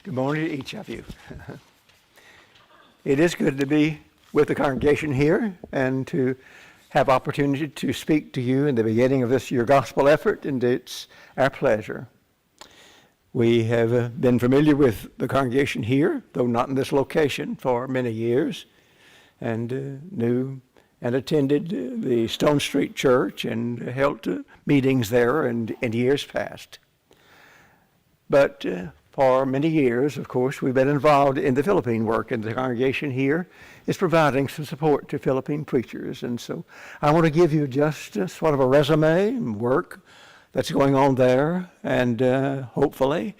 Good morning to each of you. It is good to be with the congregation here and to have opportunity to speak to you in the beginning of this your gospel effort, and it's our pleasure. We have been familiar with the congregation here, though not in this location, for many years, and knew and attended the Stone Street Church and held meetings there in years past. But for many years, of course, we've been involved in the Philippine work, and the congregation here is providing some support to Philippine preachers. And so I want to give you just sort of a resume and work that's going on there, and hopefully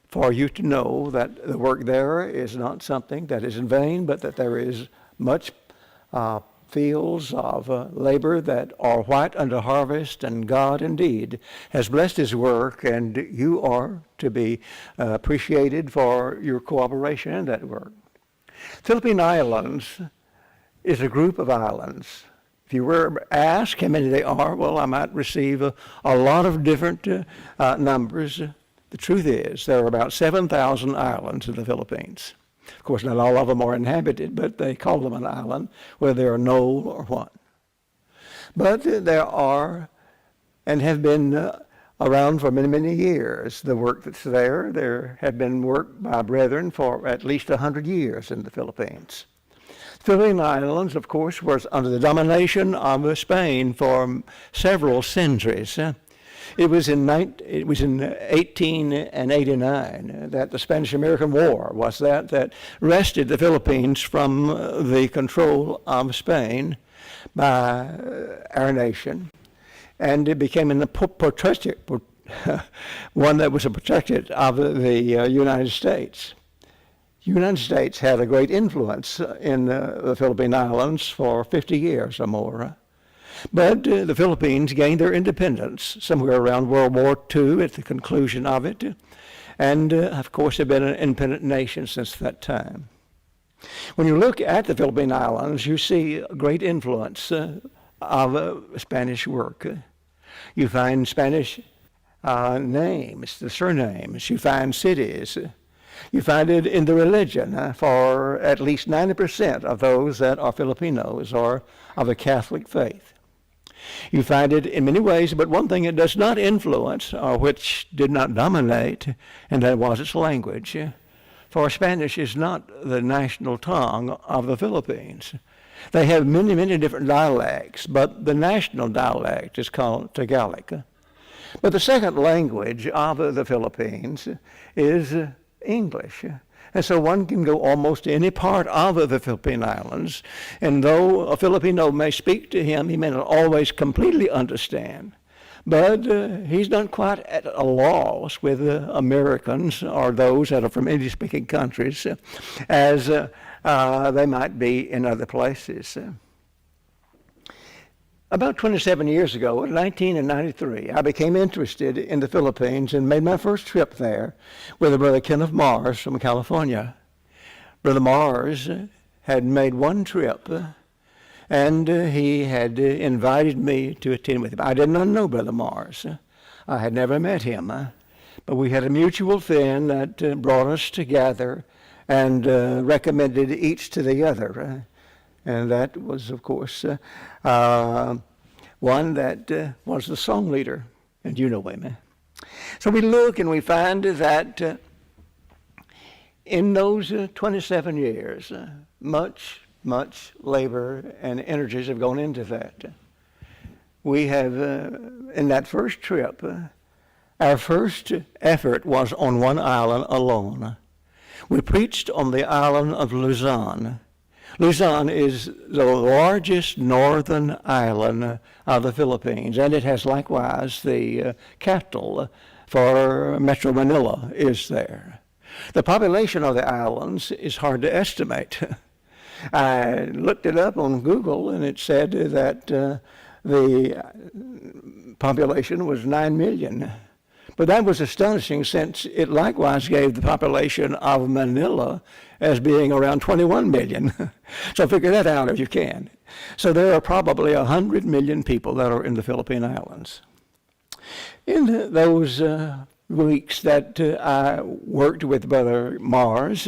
for you to know that the work there is not something that is in vain, but that there is much fields of labor that are white unto harvest, and God indeed has blessed his work, and you are to be appreciated for your cooperation in that work. Philippine Islands is a group of islands. If you were asked how many they are, well, I might receive a lot of different numbers. The truth is there are about 7,000 islands in the Philippines. Of course, not all of them are inhabited, but they call them an island, whether they're a knoll or what. But there are, and have been around for many, many years. The work that's there have been work by brethren for at least 100 years in the Philippines. The Philippine Islands, of course, was under the domination of Spain for several centuries. It was in 1889 that the Spanish-American War was that wrested the Philippines from the control of Spain by our nation, and it became one that was a protectorate of the United States. The United States had a great influence in the Philippine Islands for 50 years or more. But the Philippines gained their independence somewhere around World War II at the conclusion of it, and of course have been an independent nation since that time. When you look at the Philippine Islands, you see a great influence of Spanish work. You find Spanish names, the surnames. You find cities. You find it in the religion, for at least 90% of those that are Filipinos are of the Catholic faith. You find it in many ways, but one thing it does not influence, or which did not dominate, and that was its language. For Spanish is not the national tongue of the Philippines. They have many, many different dialects, but the national dialect is called Tagalog. But the second language of the Philippines is English. And so one can go almost to any part of the Philippine Islands, and though a Filipino may speak to him, he may not always completely understand. But he's not quite at a loss with Americans or those that are from English-speaking countries as they might be in other places. About 27 years ago, in 1993, I became interested in the Philippines and made my first trip there with a Brother Kenneth Mars from California. Brother Mars had made one trip, and he had invited me to attend with him. I did not know Brother Mars. I had never met him, but we had a mutual friend that brought us together and recommended each to the other. And that was, of course, one that was the song leader, and you know him. So we look and we find that in those 27 years, much labor and energies have gone into that. We have, in that first trip, our first effort was on one island alone. We preached on the island of Luzon. Luzon is the largest northern island of the Philippines, and it has likewise the capital for Metro Manila is there. The population of the islands is hard to estimate. I looked it up on Google, and it said that the population was 9 million. But that was astonishing, since it likewise gave the population of Manila as being around 21 million. So figure that out if you can. So there are probably 100 million people that are in the Philippine Islands. In those weeks that I worked with Brother Mars,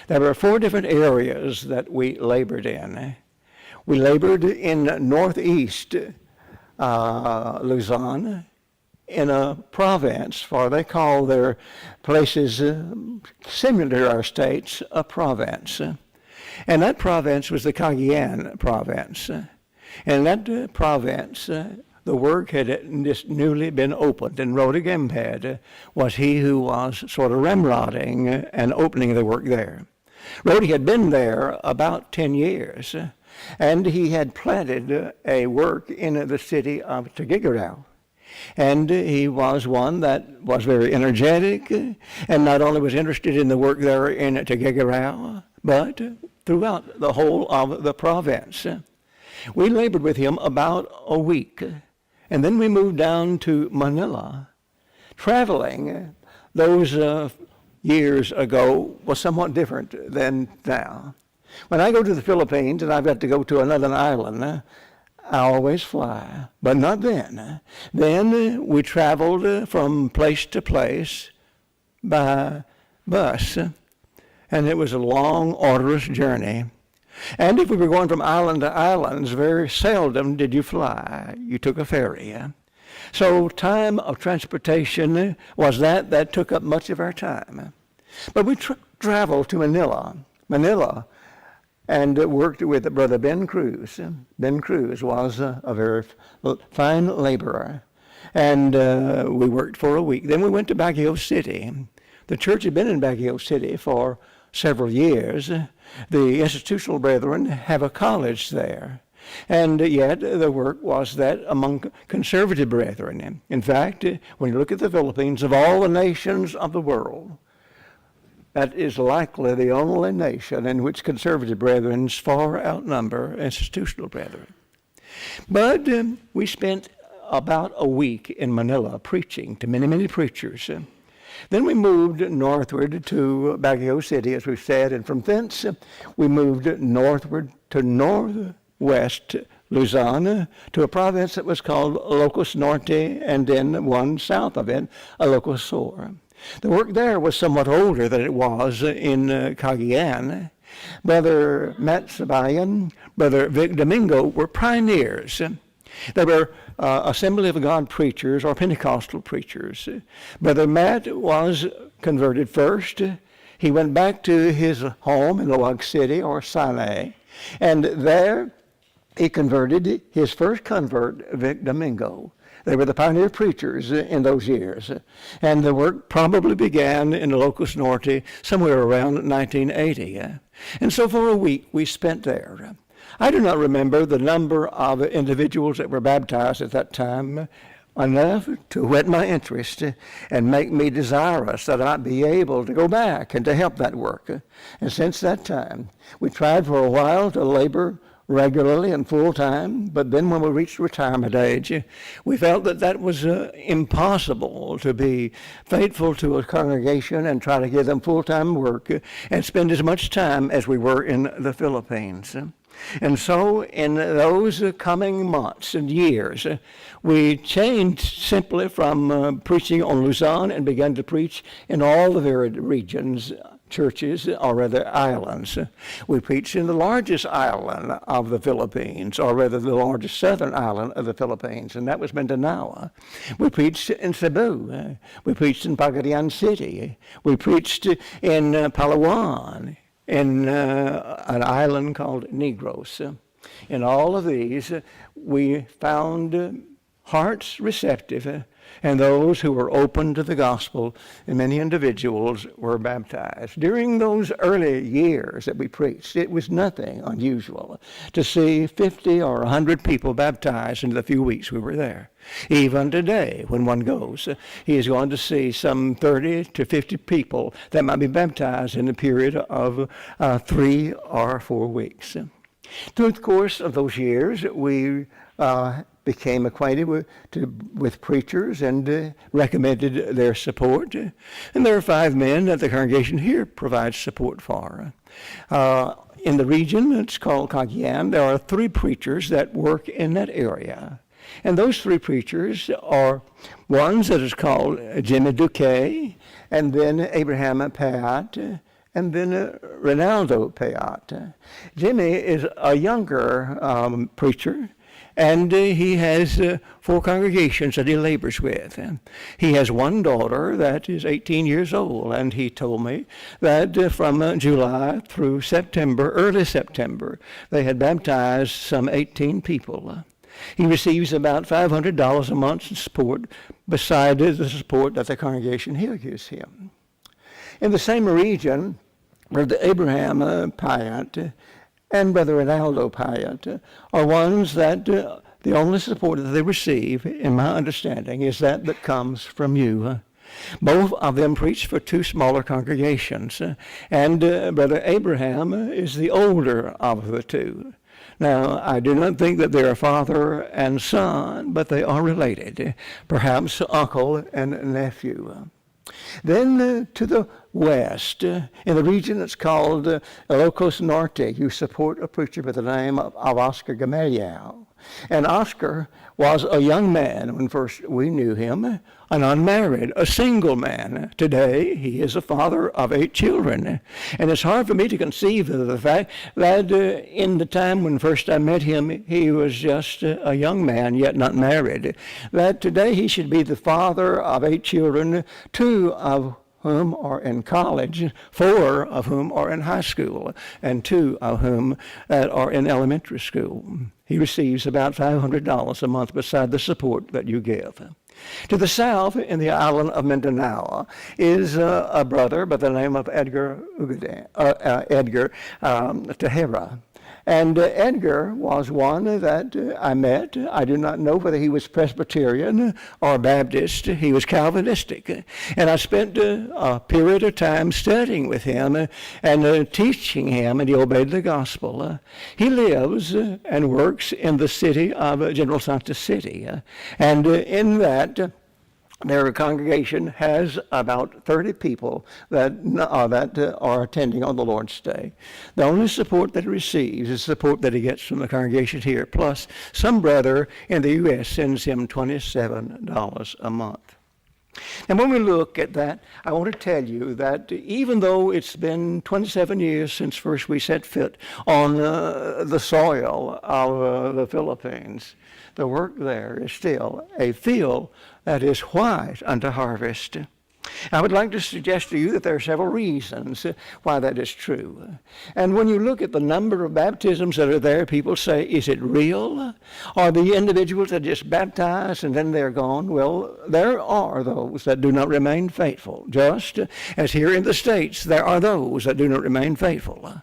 there were 4 different areas that we labored in. We labored in northeast Luzon, in a province, for they call their places similar to our states a province. And that province was the Cagayan province. And that province, the work had just newly been opened, and Rhoda Gemphead was he who was sort of ramrodding and opening the work there. Rhoda had been there about 10 years, and he had planted a work in the city of Tuguegarao. And he was one that was very energetic, and not only was interested in the work there in Tuguegarao, but throughout the whole of the province. We labored with him about a week, and then we moved down to Manila. Traveling those years ago was somewhat different than now. When I go to the Philippines and I've got to go to another island, I always fly, but not then. Then we traveled from place to place by bus, and it was a long, arduous journey. And if we were going from island to islands, very seldom did you fly. You took a ferry. So time of transportation was that took up much of our time. But we traveled to Manila, and worked with Brother Ben Cruz. Ben Cruz was a very fine laborer. And we worked for a week. Then we went to Baguio City. The church had been in Baguio City for several years. The institutional brethren have a college there. And yet the work was that among conservative brethren. In fact, when you look at the Philippines, of all the nations of the world, that is likely the only nation in which conservative brethren far outnumber institutional brethren. But we spent about a week in Manila preaching to many, many preachers. Then we moved northward to Baguio City, as we said, and from thence we moved northward to northwest Luzon, to a province that was called Ilocos Norte, and then one south of it, Ilocos Sur. The work there was somewhat older than it was in Cagayan. Brother Matt Sabayan, Brother Vic Domingo were pioneers. They were Assembly of God preachers or Pentecostal preachers. Brother Matt was converted first. He went back to his home in Loag City or Sinai, and there he converted his first convert, Vic Domingo. They were the pioneer preachers in those years. And the work probably began in Ilocos Norte somewhere around 1980. And so for a week we spent there. I do not remember the number of individuals that were baptized at that time enough to whet my interest and make me desirous that I be able to go back and to help that work. And since that time, we tried for a while to labor regularly and full-time, but then when we reached retirement age, we felt that was impossible to be faithful to a congregation and try to give them full-time work and spend as much time as we were in the Philippines. And so in those coming months and years, we changed simply from preaching on Luzon and began to preach in all the varied regions, churches, or rather islands. We preached in the largest island of the Philippines, or rather the largest southern island of the Philippines, and that was Mindanao. We preached in Cebu. We preached in Pagadian City. We preached in Palawan, in an island called Negros. In all of these, we found hearts receptive, and those who were open to the gospel, and many individuals were baptized. During those early years that we preached, it was nothing unusual to see 50 or 100 people baptized in the few weeks we were there. Even today, when one goes, he is going to see some 30 to 50 people that might be baptized in a period of 3 or 4 weeks. Through the course of those years, we became acquainted with preachers and recommended their support. And there are 5 men that the congregation here provides support for. In the region, it's called Cagayan, there are 3 preachers that work in that area. And those three preachers are ones that is called Jimmy Duque, and then Abraham Payat, and then Ronaldo Payat. Jimmy is a younger preacher, and he has 4 congregations that he labors with. He has one daughter that is 18 years old, and he told me that from July through September, early September, they had baptized some 18 people. He receives about $500 a month in support, beside the support that the congregation here gives him. In the same region, Brother Abraham Payat and Brother Ronaldo Payat are ones that the only support that they receive, in my understanding, is that comes from you. Both of them preach for 2 smaller congregations, and Brother Abraham is the older of the 2. Now, I do not think that they are father and son, but they are related, perhaps uncle and nephew. Then to the west, in the region that's called Ilocos Norte, you support a preacher by the name of Oscar Gamaliel. And Oscar was a young man when first we knew him, an unmarried, a single man. Today, he is a father of 8 children. And it's hard for me to conceive of the fact that in the time when first I met him, he was just a young man, yet not married. That today he should be the father of 8 children, 2 of whom are in college, 4 of whom are in high school, and 2 of whom are in elementary school. He receives about $500 a month beside the support that you give. To the south, in the island of Mindanao, is a brother by the name of Edgar Tejera. And Edgar was one that I met. I do not know whether he was Presbyterian or Baptist. He was Calvinistic. And I spent a period of time studying with him and teaching him, and he obeyed the gospel. He lives and works in the city of General Santos City. And in that, their congregation has about 30 people that are attending on the Lord's Day. The only support that he receives is support that he gets from the congregation here, plus some brother in the U.S. sends him $27 a month. And when we look at that, I want to tell you that even though it's been 27 years since first we set foot on the soil of the Philippines, the work there is still a field that is white unto harvest. I would like to suggest to you that there are several reasons why that is true. And when you look at the number of baptisms that are there, people say, is it real? Are the individuals that just baptize and then they're gone? Well, there are those that do not remain faithful, just as here in the States there are those that do not remain faithful.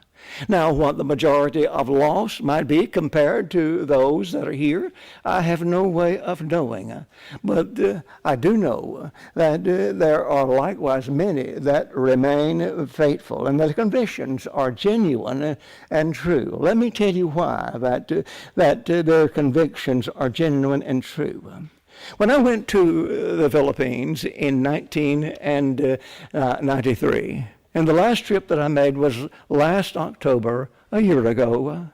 Now, what the majority of lost might be compared to those that are here, I have no way of knowing. But I do know that there are likewise many that remain faithful, and the convictions are genuine and true. Let me tell you why that their convictions are genuine and true. When I went to the Philippines in 1993, and the last trip that I made was last October, a year ago,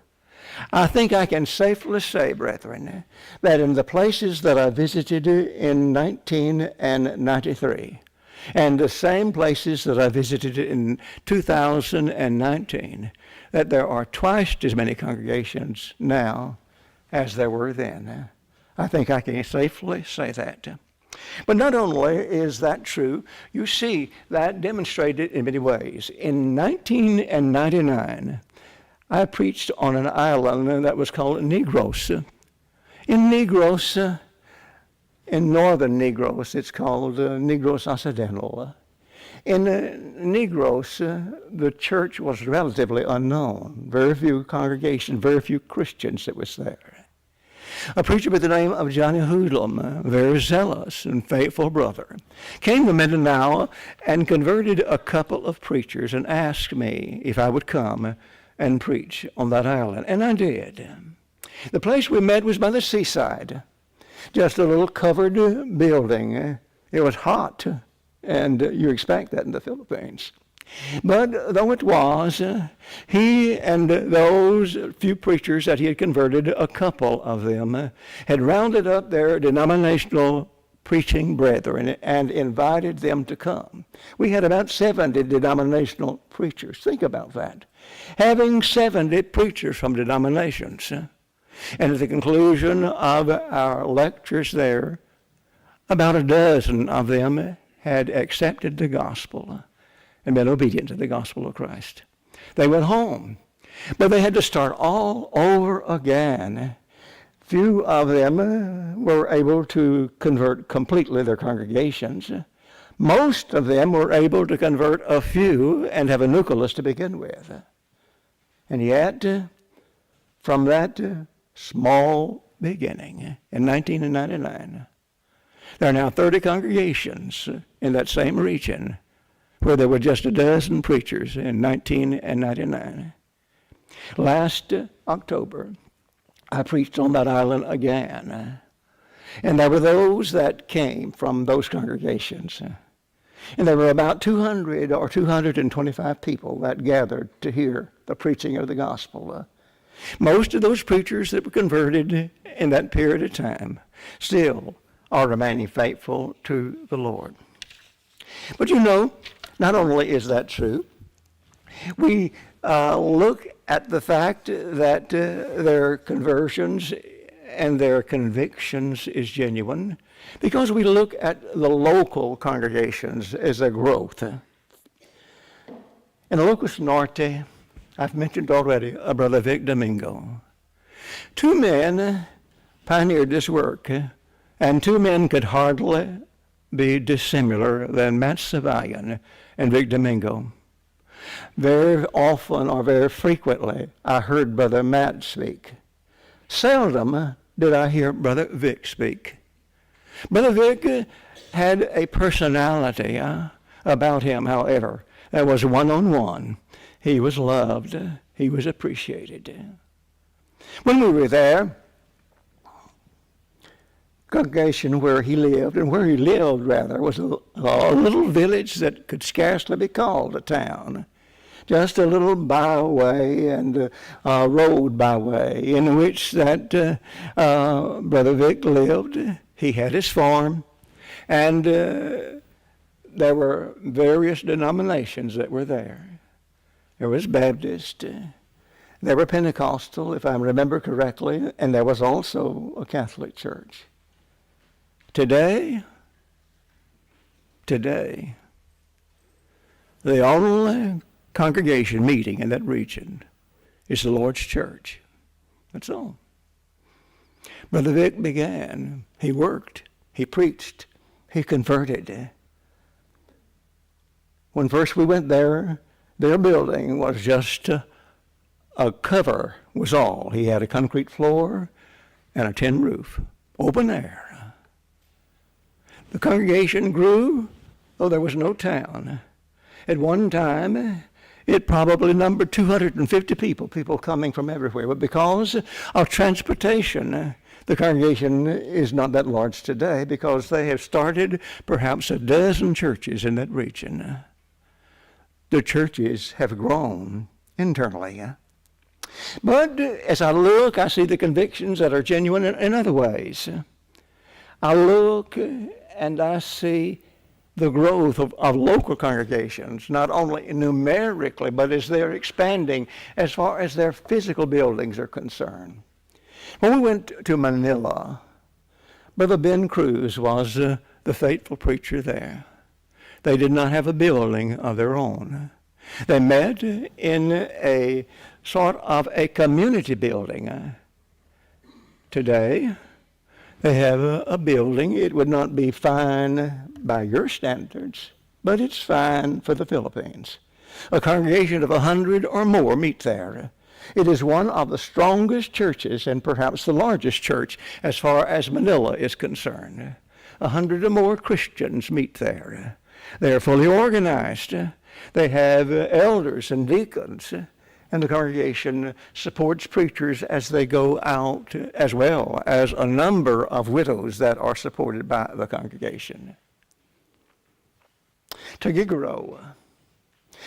I think I can safely say, brethren, that in the places that I visited in 1993, and the same places that I visited in 2019, that there are twice as many congregations now as there were then. I think I can safely say that. But not only is that true, you see that demonstrated in many ways. In 1999, I preached on an island that was called Negros. In Negros, in northern Negros, it's called Negros Occidental. In Negros, the church was relatively unknown. Very few congregations, very few Christians that was there. A preacher by the name of Johnny Hoodlum, a very zealous and faithful brother, came to Mindanao and converted a couple of preachers and asked me if I would come and preach on that island. And I did. The place we met was by the seaside, just a little covered building. It was hot, and you expect that in the Philippines. But though it was, he and those few preachers that he had converted, a couple of them, had rounded up their denominational preaching brethren and invited them to come. We had about 70 denominational preachers. Think about that. Having 70 preachers from denominations. And at the conclusion of our lectures there, about a dozen of them had accepted the gospel and been obedient to the gospel of Christ. They went home, but they had to start all over again. Few of them were able to convert completely their congregations. Most of them were able to convert a few and have a nucleus to begin with. And yet, from that small beginning in 1999, there are now 30 congregations in that same region where there were just a dozen preachers in 1999. Last October, I preached on that island again. And there were those that came from those congregations. And there were about 200 or 225 people that gathered to hear the preaching of the gospel. Most of those preachers that were converted in that period of time still are remaining faithful to the Lord. But you know, not only is that true, we look at the fact that their conversions and their convictions is genuine because we look at the local congregations as their growth. In the Locus Norte, I've mentioned already Brother Vic Domingo. Two men pioneered this work, and two men could hardly be dissimilar than Matt Savian and Vic Domingo. Very often or very frequently, I heard Brother Matt speak. Seldom did I hear Brother Vic speak. Brother Vic had a personality about him, however, that was one-on-one. He was loved. He was appreciated. When we were there, congregation where he lived, and where he lived, rather, was a little village that could scarcely be called a town. Just a little byway and a road byway in which that Brother Vic lived. He had his farm, and there were various denominations that were there. There was Baptist, there were Pentecostal, if I remember correctly, and there was also a Catholic church. Today, the only congregation meeting in that region is the Lord's church. That's all. Brother Vic began. He worked. He preached. He converted. When first we went there, their building was just a cover was all. He had a concrete floor and a tin roof, open air. The congregation grew, though there was no town. At one time, it probably numbered 250 people coming from everywhere. But because of transportation, the congregation is not that large today because they have started perhaps a dozen churches in that region. The churches have grown internally. But as I look, I see the convictions that are genuine in other ways. I look and I see the growth of local congregations, not only numerically, but as they're expanding as far as their physical buildings are concerned. When we went to Manila, Brother Ben Cruz was the faithful preacher there. They did not have a building of their own. They met in a sort of a community building. Today, they have a building. It would not be fine by your standards, but it's fine for the Philippines. A congregation of 100 or more meet there. It is one of the strongest churches and perhaps the largest church as far as Manila is concerned. 100 or more Christians meet there. They are fully organized. They have elders and deacons. And the congregation supports preachers as they go out, as well as a number of widows that are supported by the congregation. Taguigaro.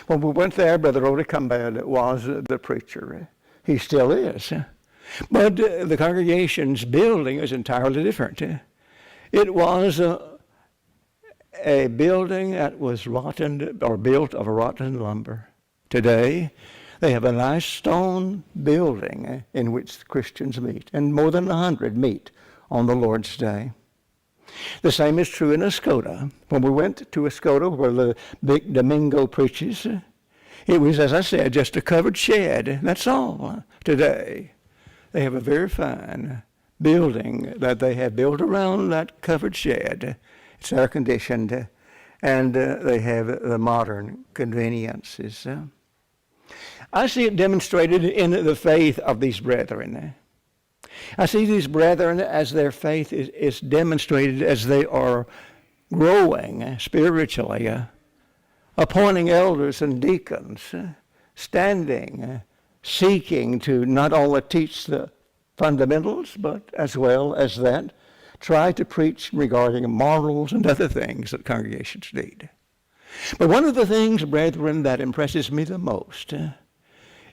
When we went there, Brother Rody Cumbad was the preacher. He still is. But the congregation's building is entirely different. It was a building that was rotten or built of rotten lumber. Today, they have a nice stone building in which Christians meet, and more than 100 meet on the Lord's Day. The same is true in Escoda. When we went to Escoda, where the big Domingo preaches, it was, as I said, just a covered shed. That's all. Today, they have a very fine building that they have built around that covered shed. It's air-conditioned, and they have the modern conveniences. I see it demonstrated in the faith of these brethren. I see these brethren as their faith is demonstrated as they are growing spiritually, appointing elders and deacons, standing, seeking to not only teach the fundamentals, but as well as that, try to preach regarding morals and other things that congregations need. But one of the things, brethren, that impresses me the most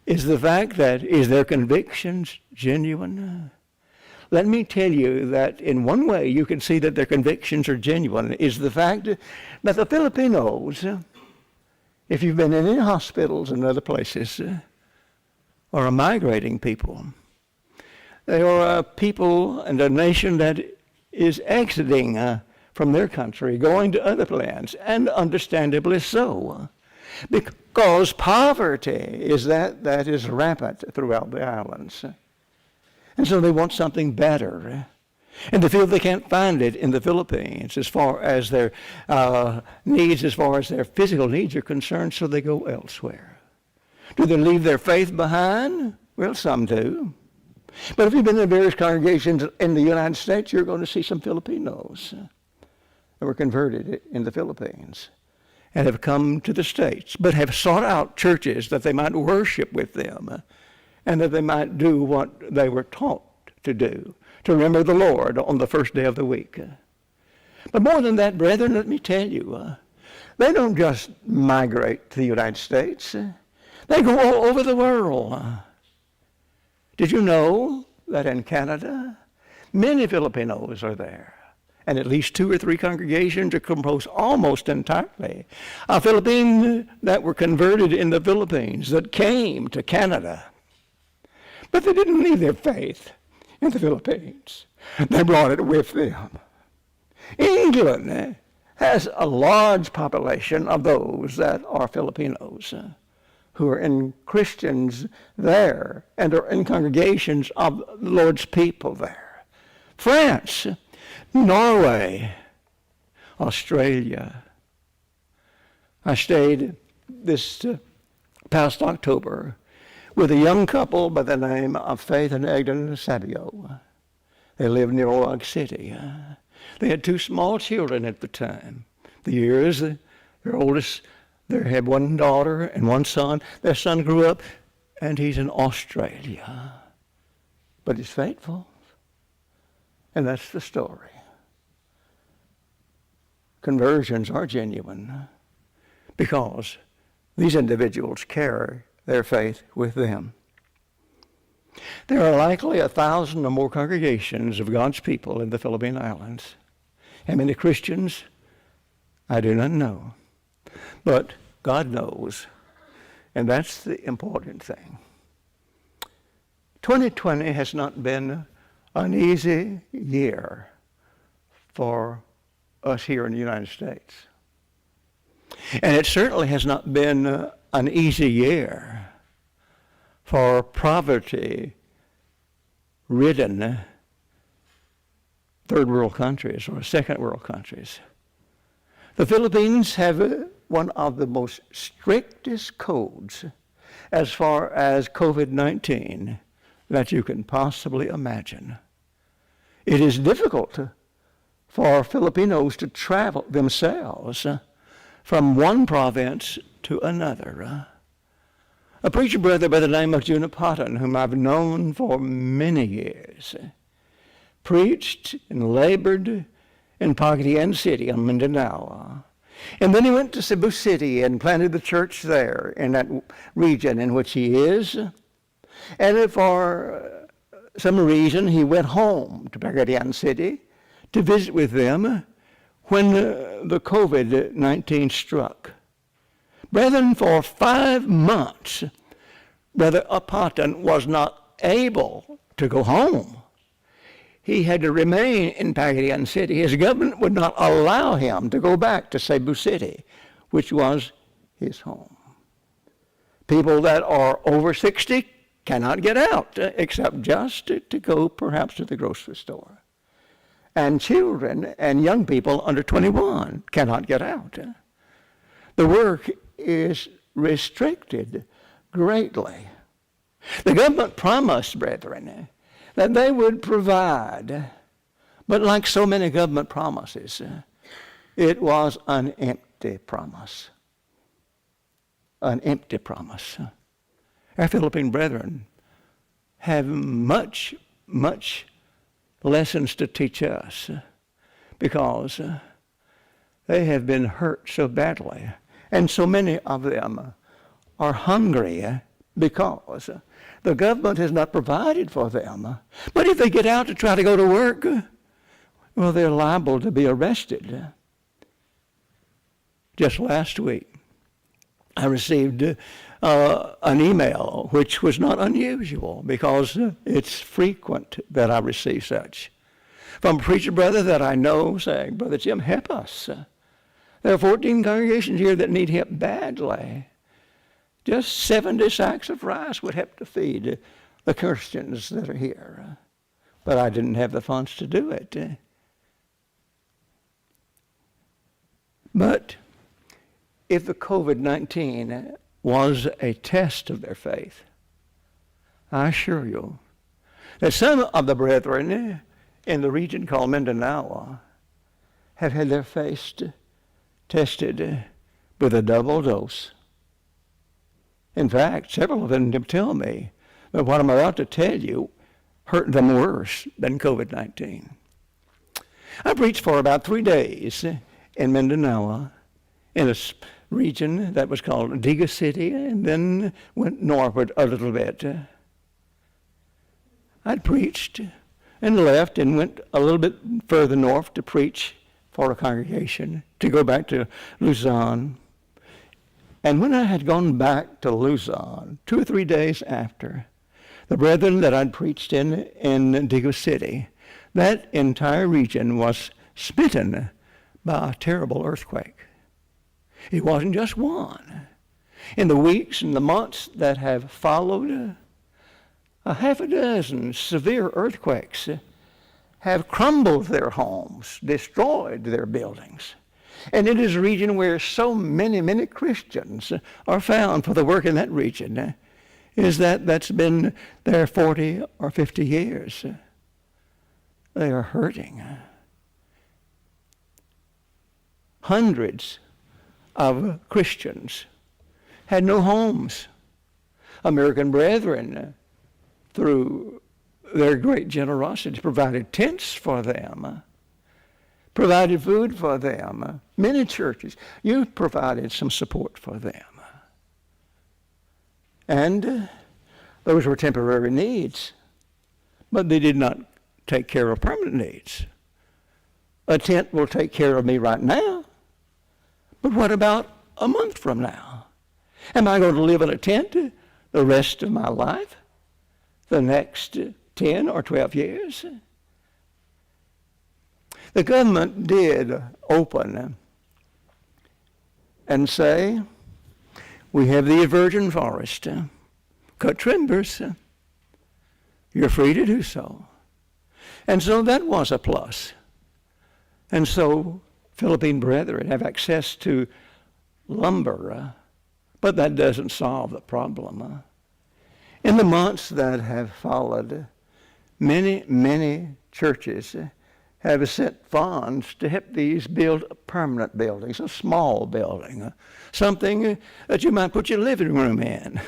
is the fact that, is their convictions genuine? Let me tell you that in one way you can see that their convictions are genuine is the fact that the Filipinos, if you've been in any hospitals and other places, are a migrating people. They are a people and a nation that is exiting from their country, going to other lands, and understandably so. Because poverty is that is rampant throughout the islands. And so they want something better. And they feel they can't find it in the Philippines as far as their needs, as far as their physical needs are concerned, so they go elsewhere. Do they leave their faith behind? Well, some do. But if you've been in various congregations in the United States, you're going to see some Filipinos that were converted in the Philippines and have come to the States, but have sought out churches that they might worship with them and that they might do what they were taught to do, to remember the Lord on the first day of the week. But more than that, brethren, let me tell you, they don't just migrate to the United States. They go all over the world. Did you know that in Canada, many Filipinos are there? And at least 2 or 3 congregations are composed almost entirely of Philippines that were converted in the Philippines, that came to Canada. But they didn't leave their faith in the Philippines. They brought it with them. England has a large population of those that are Filipinos who are in Christians there and are in congregations of the Lord's people there. France, Norway, Australia. I stayed this past October with a young couple by the name of Faith and Egden Sabio. They lived near Log City. They had 2 small children at the time. The years, their oldest, they had 1 daughter and 1 son. Their son grew up, and he's in Australia. But he's faithful. And that's the story. Conversions are genuine because these individuals carry their faith with them. There are likely 1,000 or more congregations of God's people in the Philippine Islands. How many Christians? I do not know. But God knows, and that's the important thing. 2020 has not been an easy year for us here in the United States. And it certainly has not been an easy year for poverty-ridden third world countries or second world countries. The Philippines have one of the most strictest codes as far as COVID-19 that you can possibly imagine. It is difficult for Filipinos to travel themselves from one province to another. A preacher brother by the name of Junipatan, whom I've known for many years, preached and labored in Pagadian City on Mindanao. And then he went to Cebu City and planted the church there in that region in which he is. And for some reason, he went home to Pagadian City to visit with them when the COVID-19 struck. Brethren, for 5 months, Brother Upton was not able to go home. He had to remain in Pagadian City. His government would not allow him to go back to Cebu City, which was his home. People that are over 60 cannot get out, except just to go perhaps to the grocery store. And children and young people under 21 cannot get out. The work is restricted greatly. The government promised, brethren, that they would provide, but like so many government promises, it was an empty promise. An empty promise. Our Philippine brethren have much lessons to teach us because they have been hurt so badly, and so many of them are hungry because the government has not provided for them. But if they get out to try to go to work, well, they're liable to be arrested. Just last week, I received an email, which was not unusual because it's frequent that I receive such, from a preacher brother that I know saying, "Brother Jim, help us. There are 14 congregations here that need help badly. Just 70 sacks of rice would help to feed the Christians that are here." But I didn't have the funds to do it. But if the COVID-19 was a test of their faith, I assure you that some of the brethren in the region called Mindanao have had their faith tested with a double dose. In fact, several of them tell me that what I'm about to tell you hurt them worse than COVID-19. I preached for about 3 days in Mindanao in a region that was called Diga City, and then went northward a little bit. I'd preached and left and went a little bit further north to preach for a congregation, to go back to Luzon. And when I had gone back to Luzon, 2 or 3 days after, the brethren that I'd preached in Diga City, that entire region was smitten by a terrible earthquake. It wasn't just one. In the weeks and the months that have followed, a half a dozen severe earthquakes have crumbled their homes, destroyed their buildings. And it is a region where so many Christians are found for the work in that region. That's been there 40 or 50 years. They are hurting. Hundreds of Christians had no homes. American brethren, through their great generosity, provided tents for them, provided food for them. Many churches, you provided some support for them. And those were temporary needs, but they did not take care of permanent needs. A tent will take care of me right now, but what about a month from now? Am I going to live in a tent the rest of my life, the next 10 or 12 years? The government did open and say, we have the virgin forest. Cut timbers. You're free to do so. And so that was a plus. And so Philippine brethren have access to lumber, but that doesn't solve the problem. In the months that have followed, many churches have sent funds to help these build permanent buildings, a small building, something that you might put your living room in.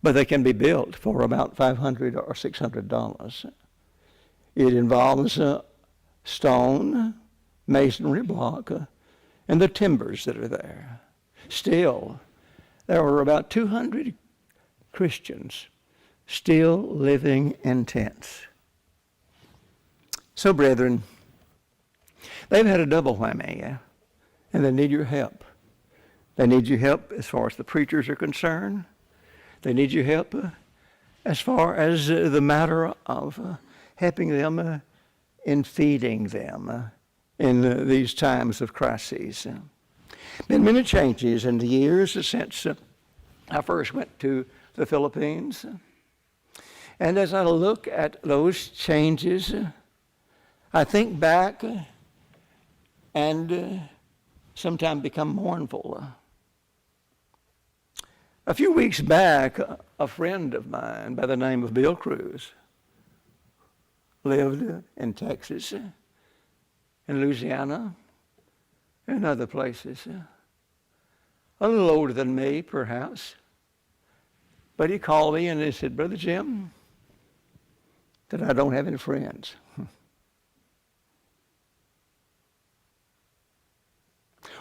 But they can be built for about $500 or $600. It involves stone, masonry block and the timbers that are there. Still, there were about 200 Christians still living in tents. So, brethren, they've had a double whammy, and they need your help. They need your help as far as the preachers are concerned. They need your help as far as the matter of helping them in feeding them in these times of crises. Been many changes in the years since I first went to the Philippines. And as I look at those changes, I think back and sometimes become mournful. A few weeks back, a friend of mine by the name of Bill Cruz lived in Texas, in Louisiana, and other places. A little older than me, perhaps. But he called me and he said, Brother Jim, that I don't have any friends.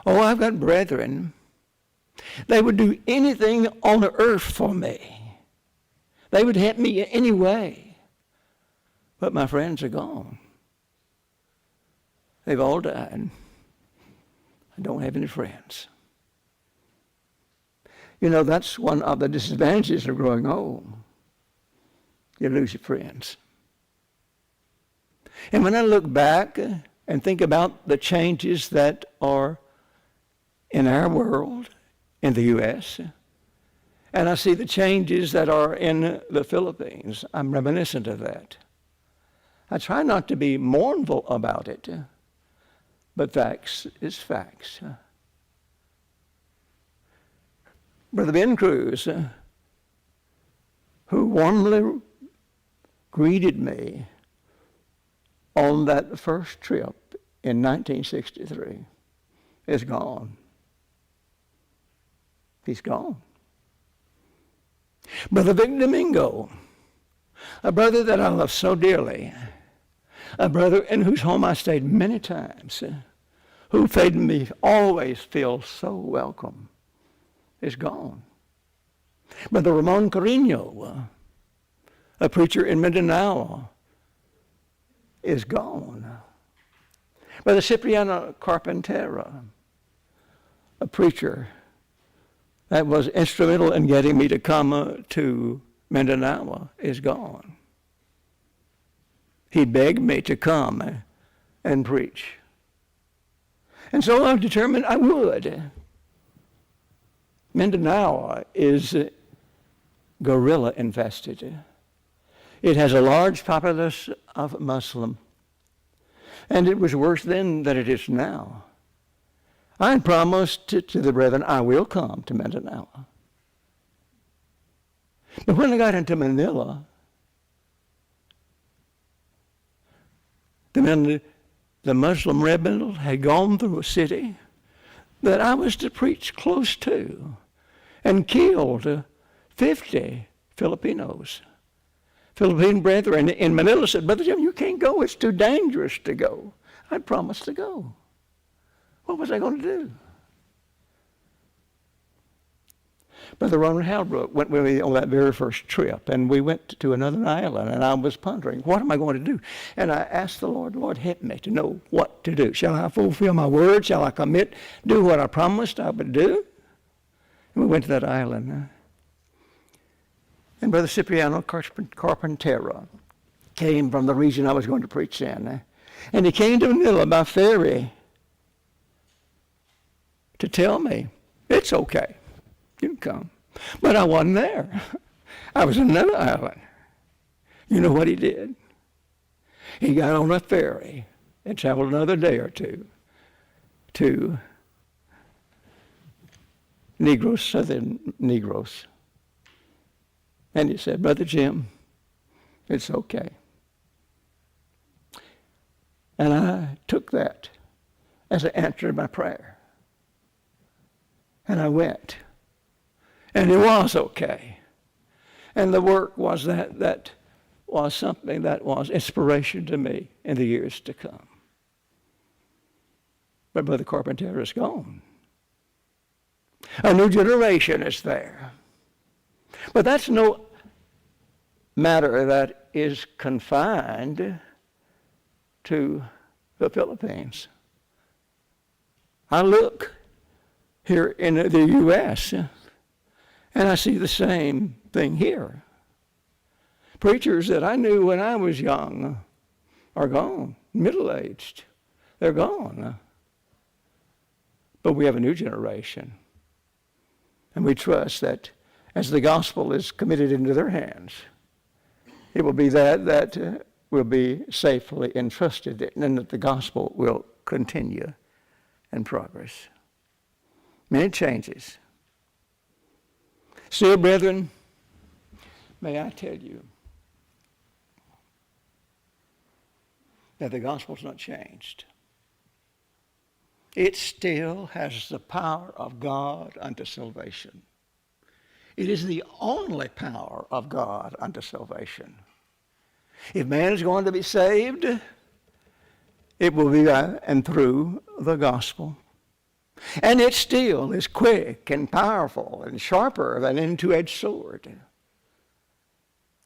Oh, I've got brethren. They would do anything on the earth for me. They would help me in any way. But my friends are gone. They've all died. I don't have any friends. You know, that's one of the disadvantages of growing old. You lose your friends. And when I look back and think about the changes that are in our world, in the U.S., and I see the changes that are in the Philippines, I'm reminiscent of that. I try not to be mournful about it, but facts is facts. Brother Ben Cruz, who warmly greeted me on that first trip in 1963, is gone. He's gone. Brother Vic Domingo, a brother that I love so dearly, a brother in whose home I stayed many times, who made me always feel so welcome, is gone. Brother Ramon Carino, a preacher in Mindanao, is gone. Brother Cipriano Carpintero, a preacher that was instrumental in getting me to come to Mindanao, is gone. He begged me to come and preach. And so I determined I would. Mindanao is guerrilla infested. It has a large populace of Muslim. And it was worse then than it is now. I had promised to the brethren, I will come to Mindanao. But when I got into Manila, the Muslim rebel had gone through a city that I was to preach close to and killed 50 Filipinos. Philippine brethren in Manila said, Brother Jim, you can't go. It's too dangerous to go. I promised to go. What was I going to do? Brother Ronald Halbrook went with me on that very first trip, and we went to another island, and I was pondering, what am I going to do? And I asked the Lord, Lord, help me to know what to do. Shall I fulfill my word? Shall I commit, do what I promised I would do? And we went to that island. And Brother Cipriano Carpintero came from the region I was going to preach in. And he came to Manila by ferry to tell me, it's okay, you can come. But I wasn't there. I was in another island. You know what he did? He got on a ferry and traveled another day or two to Negros, southern Negros. And he said, Brother Jim, it's okay. And I took that as an answer to my prayer. And I went. And it was okay. And the work was that was something that was inspiration to me in the years to come. But Brother Carpenter is gone. A new generation is there. But that's no matter that is confined to the Philippines. I look here in the U.S. and I see the same thing here. Preachers that I knew when I was young are gone, middle-aged. They're gone. But we have a new generation. And we trust that as the gospel is committed into their hands, it will be that will be safely entrusted, and that the gospel will continue in progress. Many changes. Still, brethren, may I tell you that the gospel's not changed. It still has the power of God unto salvation. It is the only power of God unto salvation. If man is going to be saved, it will be by and through the gospel. And it still is quick and powerful and sharper than an two-edged sword.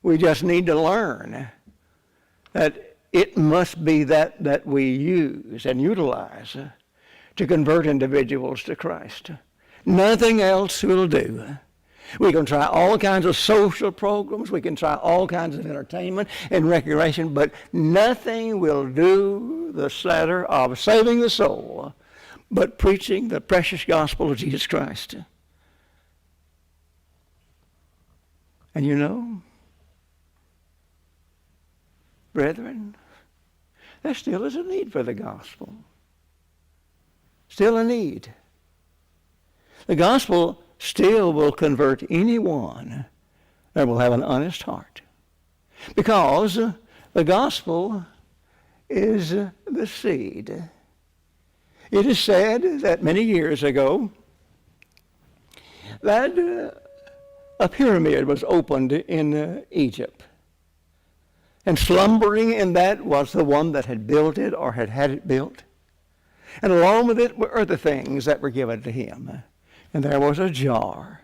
We just need to learn that it must be that we use and utilize to convert individuals to Christ. Nothing else will do. We can try all kinds of social programs. We can try all kinds of entertainment and recreation, but nothing will do the matter of saving the soul but preaching the precious gospel of Jesus Christ. And you know, brethren, there still is a need for the gospel. Still a need. The gospel still will convert anyone that will have an honest heart. Because the gospel is the seed. It is said that many years ago that a pyramid was opened in Egypt. And slumbering in that was the one that had built it or had had it built. And along with it were the things that were given to him. And there was a jar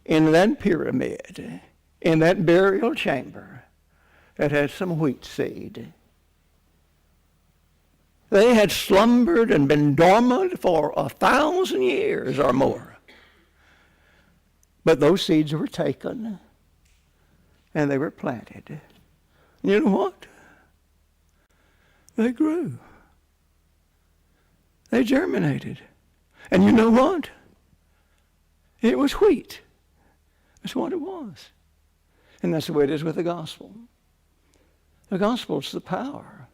in that pyramid, in that burial chamber, that had some wheat seed. They had slumbered and been dormant for 1,000 years or more. But those seeds were taken and they were planted. You know what? They grew. They germinated. And you know what? It was wheat. That's what it was. And that's the way it is with the gospel. The gospel's the power.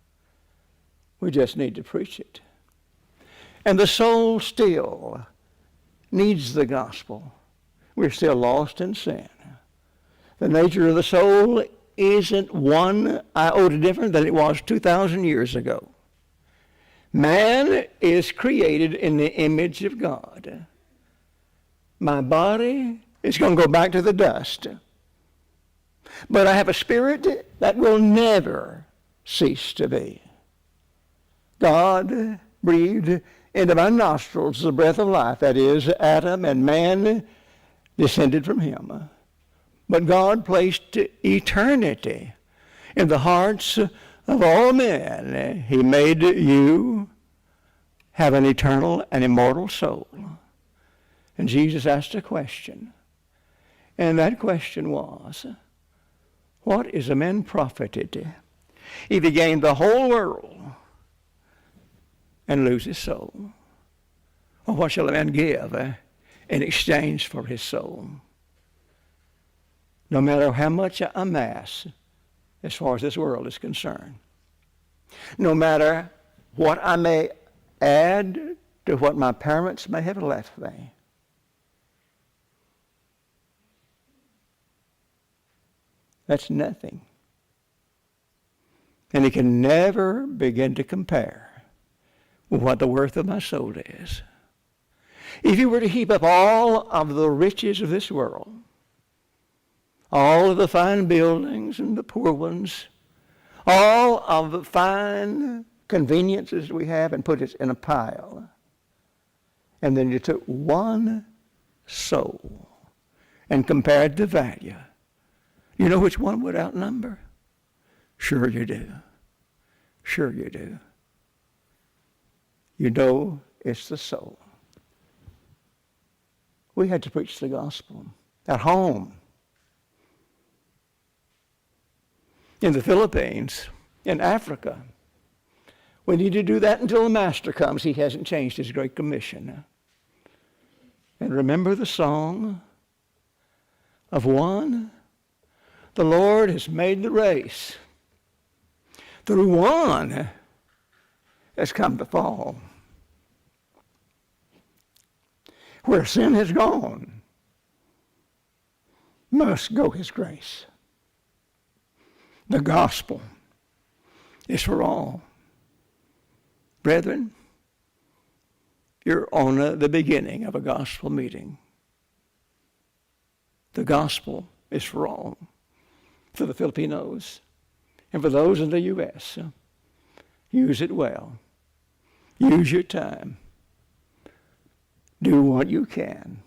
We just need to preach it. And the soul still needs the gospel. We're still lost in sin. The nature of the soul isn't one iota different than it was 2,000 years ago. Man is created in the image of God. My body is going to go back to the dust. But I have a spirit that will never cease to be. God breathed into my nostrils the breath of life. That is, Adam and man descended from him. But God placed eternity in the hearts of all men. He made you have an eternal and immortal soul. And Jesus asked a question. And that question was, what is a man profited if he gained the whole world and lose his soul? Or what shall a man give in exchange for his soul? No matter how much I amass, as far as this world is concerned, no matter what I may add to what my parents may have left me, that's nothing. And it can never begin to compare with what the worth of my soul is. If you were to heap up all of the riches of this world, all of the fine buildings and the poor ones, all of the fine conveniences we have and put it in a pile. And then you took one soul and compared the value. You know which one would outnumber? Sure you do. Sure you do. You know it's the soul. We had to preach the gospel at home, in the Philippines, in Africa. We need to do that until the Master comes. He hasn't changed his Great Commission. And remember the song of one? The Lord has made the race. Through one has come the fall. Where sin has gone, must go his grace. The gospel is for all. Brethren, you're on the beginning of a gospel meeting. The gospel is for all, for the Filipinos and for those in the U.S. Use it well. Use your time. Do what you can.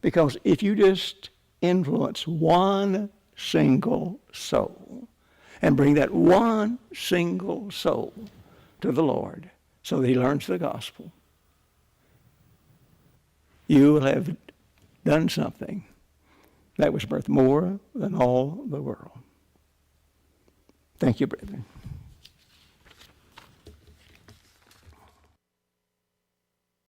Because if you just influence one single soul and bring that one single soul to the Lord so that he learns the gospel, you will have done something that was worth more than all the world. Thank you, brethren.